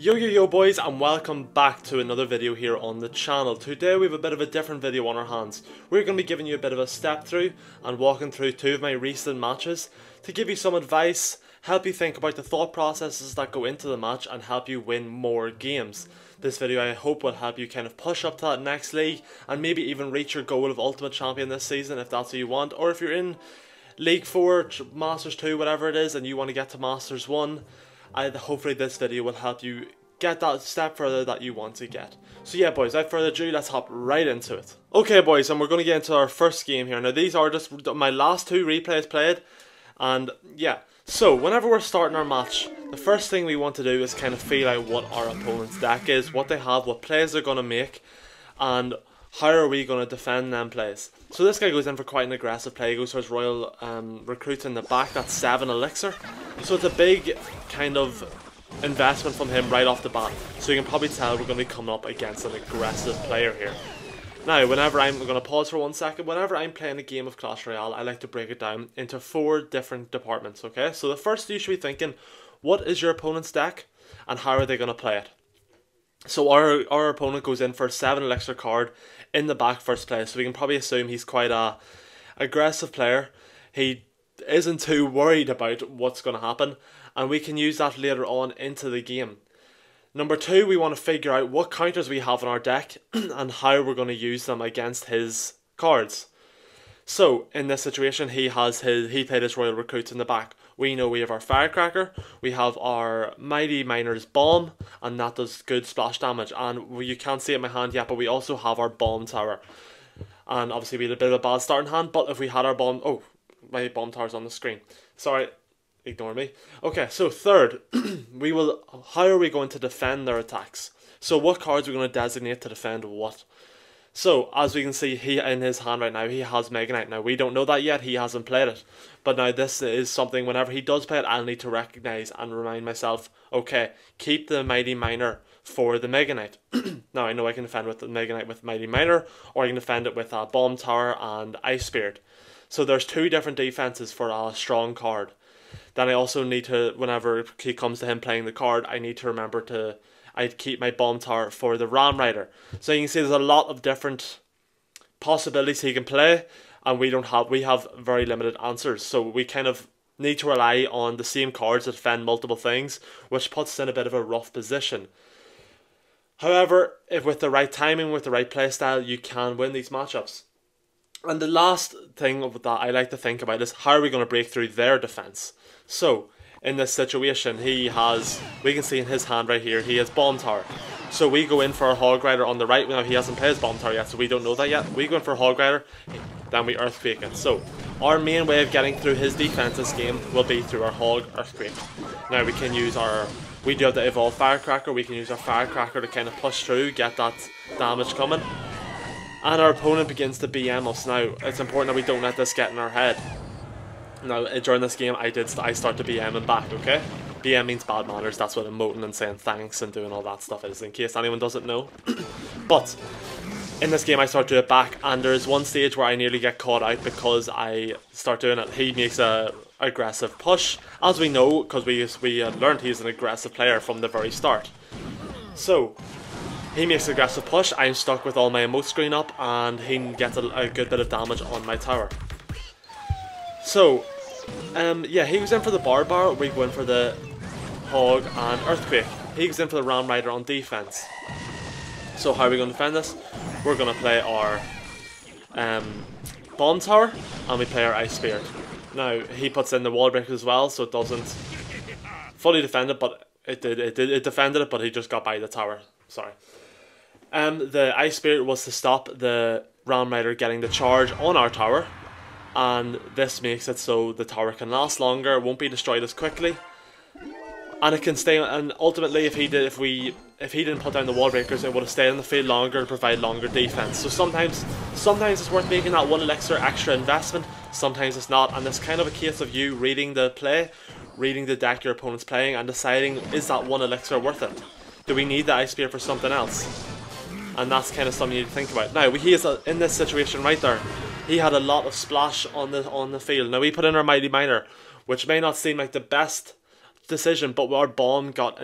Yo boys, and welcome back to another video here on the channel. Today we have a bit of a different video on our hands. We're going to be giving you a bit of a step through and walking through two of my recent matches to give you some advice, help you think about the thought processes that go into the match and help you win more games. This video I hope will help you kind of push up to that next league and maybe even reach your goal of Ultimate Champion this season if that's what you want, or if you're in League 4, Masters 2, whatever it is and you want to get to Masters 1. Hopefully this video will help you get that step further that you want to get. So yeah boys, without further ado, let's hop right into it. Okay boys, and we're going to get into our first game here. Now these are just my last two replays played, and yeah. So whenever we're starting our match, the first thing we want to do is kind of feel out what our opponent's deck is, what they have, what plays they're going to make, and how are we going to defend them plays. So this guy goes in for quite an aggressive play. He goes for his Royal Recruits in the back. That's 7 elixir. So it's a big kind of investment from him right off the bat. So you can probably tell we're going to be coming up against an aggressive player here. Now, whenever I'm going to pause for 1 second, whenever I'm playing a game of Clash Royale, I like to break it down into 4 different departments, okay? So the first you should be thinking, what is your opponent's deck and how are they going to play it? So our opponent goes in for a 7 elixir card in the back first place, so we can probably assume he's quite a aggressive player. He isn't too worried about what's going to happen, and we can use that later on into the game. Number 2, we want to figure out what counters we have in our deck and how we're going to use them against his cards. So in this situation, he played his Royal Recruits in the back. We know we have our Firecracker, we have our Mighty Miner's Bomb, and that does good splash damage. And you can't see it in my hand yet, but we also have our Bomb Tower. And obviously we had a bit of a bad starting hand, but if we had our Bomb... Oh, my Bomb Tower's on the screen. Sorry, ignore me. Okay, so third, how are we going to defend their attacks? So what cards are we going to designate to defend what? So, as we can see, he in his hand right now, he has Mega Knight. Now, we don't know that yet, he hasn't played it. But now this is something, whenever he does play it, I'll need to recognise and remind myself, okay, keep the Mighty Miner for the Mega Knight. Now, I know I can defend with the Mega Knight with Mighty Miner, or I can defend it with a Bomb Tower and Ice Spirit. So there's 2 different defenses for a strong card. Then I also need to, whenever it comes to him playing the card, I need to remember to... I'd keep my Bomb Tower for the Ram Rider. So you can see there's a lot of different possibilities he can play, and we have very limited answers. So we kind of need to rely on the same cards to defend multiple things, which puts us in a bit of a rough position. However, if with the right timing, with the right playstyle, you can win these matchups. And the last thing that I like to think about is how are we going to break through their defense. So in this situation, we can see in his hand right here, he has Bomb Tower. So we go in for our Hog Rider on the right. Now he hasn't played his Bomb Tower yet, so we don't know that yet. We go in for Hog Rider, then we Earthquake it. So our main way of getting through his defense this game will be through our Hog Earthquake. Now we can use we do have the Evolved Firecracker. We can use our Firecracker to kind of push through, get that damage coming. And our opponent begins to BM us. Now it's important that we don't let this get in our head. Now, during this game, I start to BM him back, okay? BM means bad manners, that's what emoting and saying thanks and doing all that stuff is, in case anyone doesn't know. But, in this game I start to do it back, and there's one stage where I nearly get caught out because I start doing it. He makes a aggressive push, as we know, because we learned he's an aggressive player from the very start. So, he makes an aggressive push, I'm stuck with all my emote screen up, and he gets a good bit of damage on my tower. So, yeah, he goes in for the Barbar, we go in for the Hog and Earthquake. He goes in for the Ram Rider on defense. So how are we going to defend this? We're going to play our Bomb Tower, and we play our Ice Spirit. Now, he puts in the Wall Breaker as well, so it doesn't fully defend it, but it defended it, but he just got by the tower. Sorry. The Ice Spirit was to stop the Ram Rider getting the charge on our tower, and this makes it so the tower can last longer, it won't be destroyed as quickly, and it can stay. And ultimately, if he didn't put down the wall breakers, it would have stayed on the field longer to provide longer defense. So sometimes it's worth making that 1 elixir extra investment, sometimes it's not, and it's kind of a case of you reading the play, reading the deck your opponent's playing, and deciding, is that 1 elixir worth it? Do we need the Ice Spear for something else? And that's kind of something you need to think about. Now, he is in this situation right there. He had a lot of splash on the field. Now we put in our Mighty Miner, which may not seem like the best decision, but our bomb got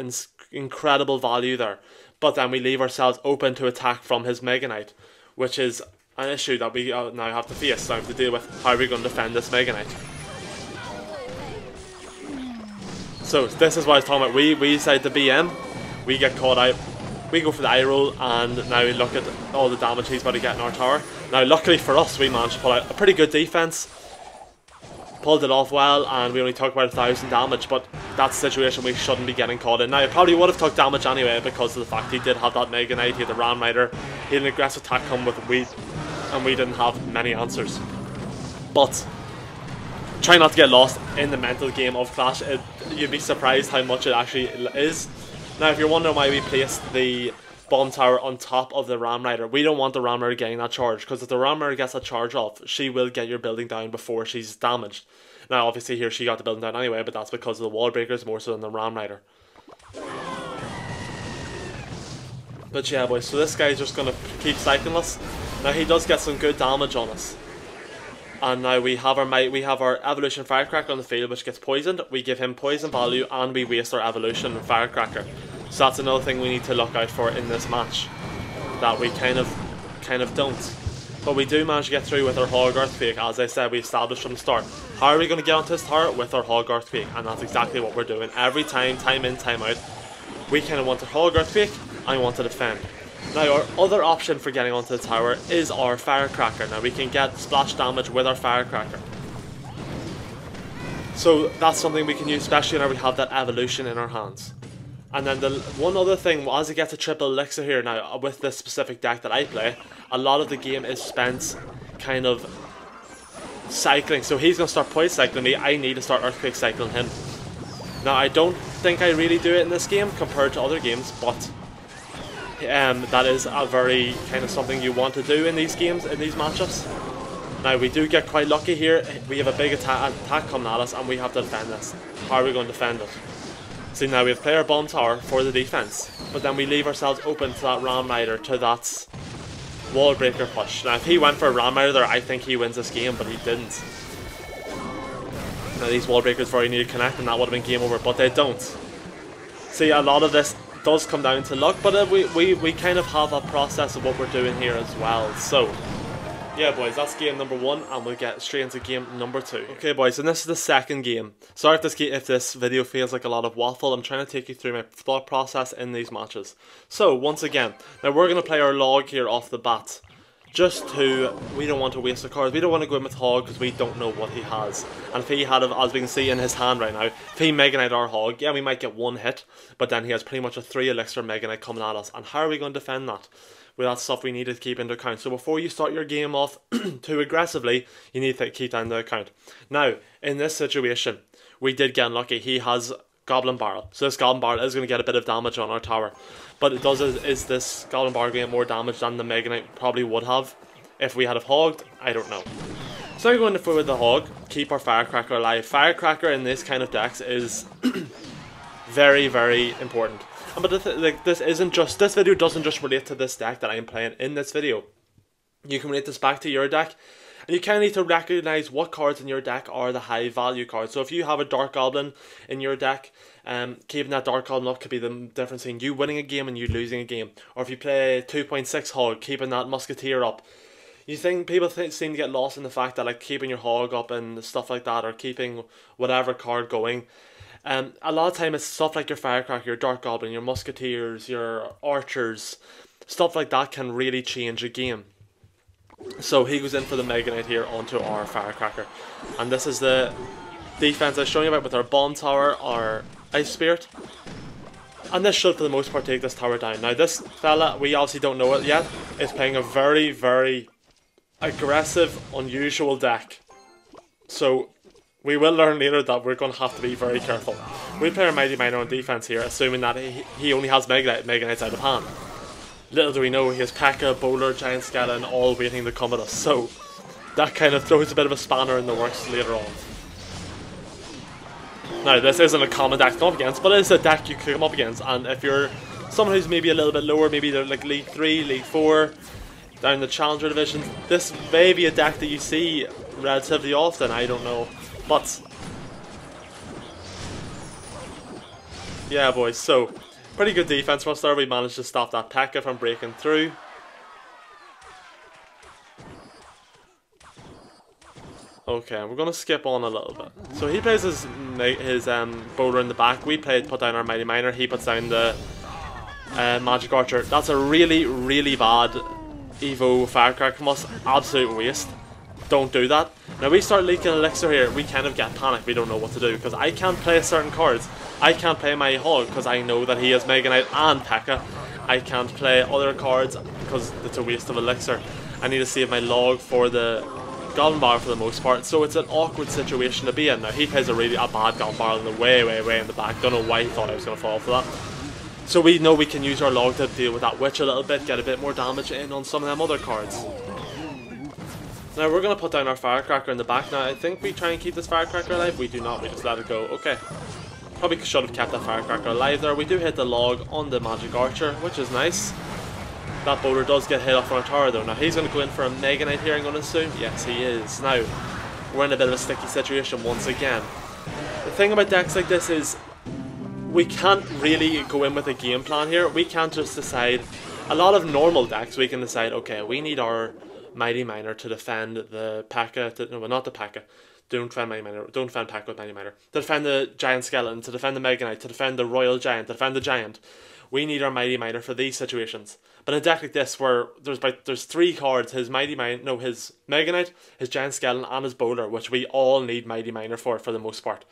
incredible value there. But then we leave ourselves open to attack from his Mega Knight, which is an issue that we now have to face. Now we have to deal with how are we going to defend this Mega Knight. So this is what I was talking about. We decide the BM, we get caught out, we go for the eye roll, and now we look at all the damage he's about to get in our tower. Now luckily for us, we managed to pull out a pretty good defense, pulled it off well, and we only took about 1,000 damage, but that's a situation we shouldn't be getting caught in. Now it probably would have took damage anyway because of the fact he did have that Mega Knight, he had the Ram Rider, he had an aggressive attack come with Weed, and we didn't have many answers. But try not to get lost in the mental game of Clash. You'd be surprised how much it actually is. Now if you're wondering why we placed the bomb tower on top of the Ram Rider, we don't want the Ram Rider getting that charge, because if the Ram Rider gets that charge off, she will get your building down before she's damaged. Now obviously here she got the building down anyway, but that's because of the wall breakers more so than the Ram Rider. But yeah boys, so this guy's just going to keep cycling us. Now he does get some good damage on us. And now we have our evolution Firecracker on the field, which gets poisoned. We give him poison value and we waste our evolution Firecracker. So that's another thing we need to look out for in this match, that we kind of don't. But we do manage to get through with our Hog Earthquake. As I said, we established from the start. How are we going to get onto this tower? With our Hog Earthquake, and that's exactly what we're doing. Every time, time in, time out, we kind of want to Hog Earthquake and we want to defend. Now our other option for getting onto the tower is our Firecracker. Now we can get splash damage with our Firecracker. So that's something we can use, especially now we have that evolution in our hands. And then the one other thing, as it gets a triple elixir here now, with this specific deck that I play, a lot of the game is spent kind of cycling. So he's going to start poison cycling me, I need to start earthquake cycling him. Now I don't think I really do it in this game compared to other games, but that is a very kind of something you want to do in these games, in these matchups. Now we do get quite lucky here, we have a big attack coming at us and we have to defend this. How are we going to defend it? See, now we have player bomb tower for the defense, but then we leave ourselves open to that Ram Rider, to that wall breaker push. Now if he went for a Ram Rider there, I think he wins this game, but he didn't. Now these wall breakers very near to connect and that would have been game over, but they don't. See, a lot of this does come down to luck, but we kind of have a process of what we're doing here as well. So yeah boys, that's game number 1 and we'll get straight into game number 2. Okay boys, and this is the second game. Sorry if this video feels like a lot of waffle. I'm trying to take you through my thought process in these matches. So once again, now we're going to play our log here off the bat. We don't want to waste the cards. We don't want to go in with Hog because we don't know what he has. And if he had, as we can see in his hand right now, if he Mega Knight our Hog, yeah, we might get one hit, but then he has pretty much a 3 elixir Mega Knight coming at us. And how are we going to defend that? Well, that's stuff we need to keep into account. So before you start your game off too aggressively, you need to keep that into account. Now, in this situation, we did get unlucky. He has Goblin Barrel. So this Goblin Barrel is going to get a bit of damage on our tower. But it does is this Goblin Barrel going to get more damage than the Mega Knight probably would have if we had hogged? I don't know. So now going with the Hog, keep our Firecracker alive. Firecracker in this kind of decks is very, very important. But this video doesn't just relate to this deck that I'm playing in this video. You can relate this back to your deck, and you kind of need to recognize what cards in your deck are the high value cards. So if you have a Dark Goblin in your deck, keeping that Dark Goblin up could be the difference in you winning a game and you losing a game. Or if you play 2.6 Hog, keeping that Musketeer up. You think people seem to get lost in the fact that like keeping your Hog up and stuff like that, or keeping whatever card going. A lot of time it's stuff like your Firecracker, your Dark Goblin, your Musketeers, your Archers, stuff like that can really change a game. So he goes in for the Mega Knight here onto our Firecracker. And this is the defense I was showing you about with our Bomb Tower, our Ice Spirit. And this should for the most part take this tower down. Now this fella, we obviously don't know it yet, is playing a very, very aggressive, unusual deck. So we will learn later that we're going to have to be very careful. We play our Mighty Miner on defense here, assuming that he only has Mega Knights out of hand. Little do we know he has P.E.K.K.A, Bowler, Giant Skeleton all waiting to come at us, so that kind of throws a bit of a spanner in the works later on. Now this isn't a common deck to come up against, but it is a deck you can come up against, and if you're someone who's maybe a little bit lower, maybe they're like League 3, League 4, down in the Challenger Division, this may be a deck that you see relatively often, I don't know. But yeah boys, so Pretty good defense from us there. We managed to stop that P.E.K.K.A from breaking through. Okay, we're going to skip on a little bit. So he plays his bowler in the back. We put down our Mighty Miner. He puts down the Magic Archer. That's a really, really bad Evo Firecracker from us. Absolute waste. Don't do that. Now we start leaking elixir here, we kind of get panicked. We don't know what to do because I can't play certain cards. I can't play my Hog because I know that he has Mega Knight and P.E.K.K.A. I can't play other cards because it's a waste of elixir. I need to save my log for the Goblin Barrel for the most part, so it's an awkward situation to be in. Now he plays a bad Goblin Barrel in the way in the back. Don't know why he thought I was going to fall for that. So we know we can use our log to deal with that witch a little bit, get a bit more damage in on some of them other cards. Now we're going to put down our Firecracker in the back. Now I think we try and keep this Firecracker alive. We do not, we just let it go. Okay. Probably should have kept that Firecracker alive there. We do hit the log on the Magic Archer, which is nice. That bowler does get hit off on our tower though. Now he's going to go in for a Mega Knight here, I'm going to assume. Yes, he is. Now, we're in a bit of a sticky situation once again. The thing about decks like this is, we can't really go in with a game plan here. We can't just decide. A lot of normal decks, we can decide, okay, we need our Mighty Miner to defend the P.E.K.K.A. No, not the P.E.K.K.A. Don't defend Mighty Miner. Don't defend P.E.K.K.A. with Mighty Miner. To defend the Giant Skeleton, to defend the Mega Knight, to defend the Royal Giant, to defend the Giant. We need our Mighty Miner for these situations. But in a deck like this, where there's 3 cards, his Mega Knight, his Giant Skeleton, and his Bowler, which we all need Mighty Miner for the most part.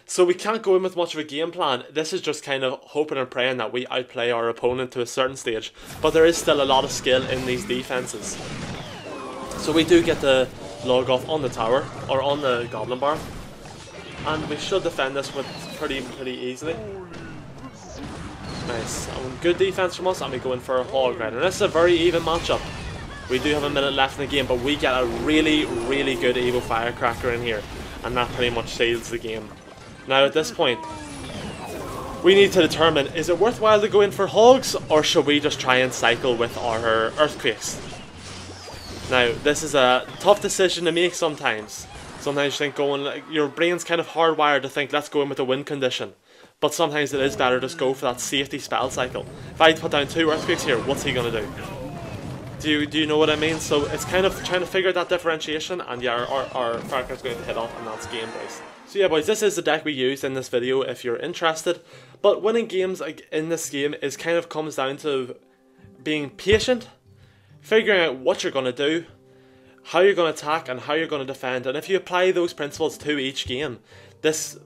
So we can't go in with much of a game plan. This is just kind of hoping and praying that we outplay our opponent to a certain stage. But there is still a lot of skill in these defenses. So we do get the log off on the tower, or on the Goblin Bar. And we should defend this with pretty easily. Nice. Good defense from us, and we go in for a Hog Rider. This is a very even matchup. We do have a minute left in the game, but we get a really good Evo Firecracker in here. And that pretty much seals the game. Now at this point, we need to determine, is it worthwhile to go in for Hogs, or should we just try and cycle with our Earthquakes? Now, this is a tough decision to make sometimes. Sometimes you think your brain's kind of hardwired to think, let's go in with a win condition. But sometimes it is better just go for that safety spell cycle. If I put down 2 Earthquakes here, what's he going to do? Do you know what I mean? So it's kind of trying to figure that differentiation, and yeah, our Firecracker's going to hit off, and that's game, boys. So yeah, boys, this is the deck we used in this video if you're interested. But winning games in this game comes down to being patient, figuring out what you're going to do, how you're going to attack, and how you're going to defend. And if you apply those principles to each game, this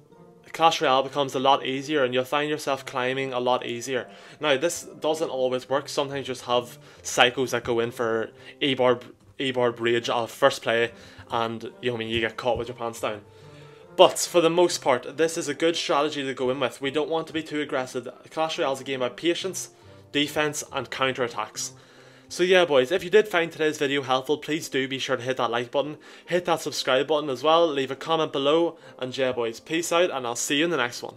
Clash Royale becomes a lot easier, and you'll find yourself climbing a lot easier. Now, this doesn't always work. Sometimes you just have cycles that go in for E-Board Rage of first play, and you get caught with your pants down. But for the most part, this is a good strategy to go in with. We don't want to be too aggressive. Clash Royale is a game about patience, defense, and counter-attacks. So yeah, boys, if you did find today's video helpful, please do be sure to hit that like button, hit that subscribe button as well, leave a comment below, and yeah, boys, peace out, and I'll see you in the next one.